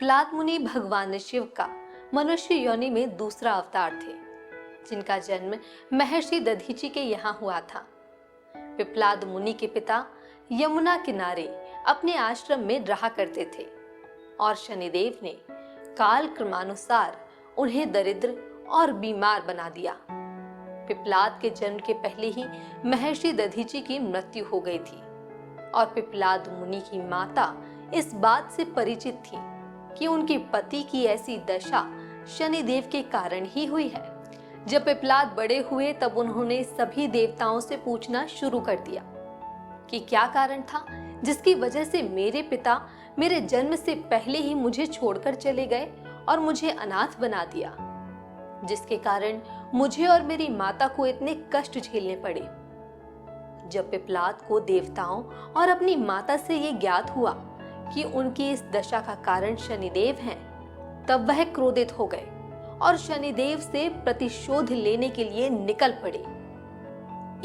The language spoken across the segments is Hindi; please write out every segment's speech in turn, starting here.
पिप्पलाद मुनि भगवान शिव का मनुष्य योनि में दूसरा अवतार थे, जिनका जन्म महर्षि दधीचि के यहाँ हुआ था। पिप्पलाद मुनि के पिता यमुना किनारे अपने आश्रम में रहा करते थे और शनिदेव ने काल क्रमानुसार उन्हें दरिद्र और बीमार बना दिया। पिप्पलाद के जन्म के पहले ही महर्षि दधीचि की मृत्यु हो गई थी और पिप्पलाद मुनि की माता इस बात से परिचित थी कि उनके पति की ऐसी दशा शनिदेव के कारण ही हुई है। जब पिप्पलाद बड़े हुए तब उन्होंने सभी देवताओं से पूछना शुरू कर दिया कि क्या कारण था जिसकी वजह से मेरे पिता मेरे जन्म से पहले ही मुझे छोड़कर चले गए और मुझे अनाथ बना दिया, जिसके कारण मुझे और मेरी माता को इतने कष्ट झेलने पड़े। जब पिप्पलाद को देवताओं और अपनी माता से ये ज्ञात हुआ कि उनकी इस दशा का कारण शनिदेव हैं, तब वह क्रोधित हो गए और शनिदेव से प्रतिशोध लेने के लिए निकल पड़े।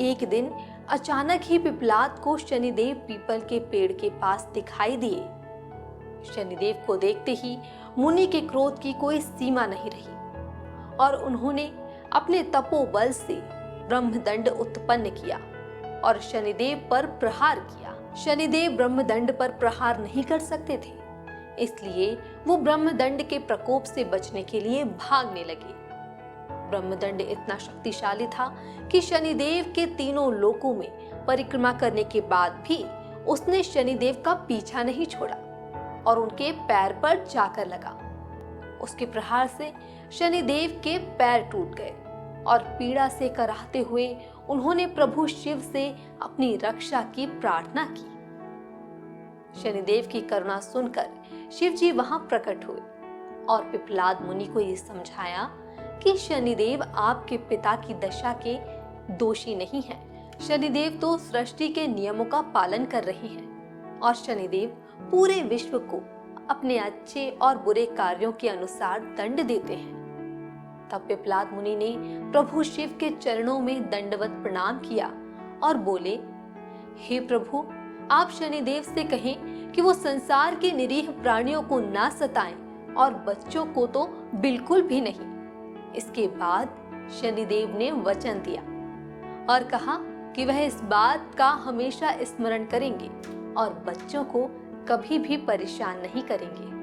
एक दिन अचानक ही पिप्पलाद को शनिदेव पीपल के पेड़ के पास दिखाई दिए। शनिदेव को देखते ही मुनि के क्रोध की कोई सीमा नहीं रही और उन्होंने अपने तपोबल से ब्रह्मदंड उत्पन्न किया और शनिदेव पर प्रहार किया। शनिदेव ब्रह्मदंड पर प्रहार नहीं कर सकते थे, इसलिए वो ब्रह्मदंड के प्रकोप से बचने के लिए भागने लगे। ब्रह्मदंड इतना शक्तिशाली था कि शनिदेव के तीनों लोकों में परिक्रमा करने के बाद भी उसने शनिदेव का पीछा नहीं छोड़ा और उनके पैर पर जाकर लगा। उसके प्रहार से शनिदेव के पैर टूट गए और पीड़ा से कराहते हुए उन्होंने प्रभु शिव से अपनी रक्षा की प्रार्थना की। शनिदेव की करुणा सुनकर शिव जी वहां प्रकट हुए और पिप्पलाद मुनि को ये समझाया कि शनिदेव आपके पिता की दशा के दोषी नहीं हैं। शनिदेव तो सृष्टि के नियमों का पालन कर रहे हैं और शनिदेव पूरे विश्व को अपने अच्छे और बुरे कार्यों के अनुसार दंड देते हैं। तब पिप्पलाद मुनि ने प्रभु शिव के चरणों में दंडवत प्रणाम किया और बोले, हे प्रभु, आप शनिदेव से कहें कि वो संसार के निरीह प्राणियों को ना सताएं और बच्चों को तो बिल्कुल भी नहीं। इसके बाद शनिदेव ने वचन दिया और कहा कि वह इस बात का हमेशा स्मरण करेंगे और बच्चों को कभी भी परेशान नहीं करेंगे।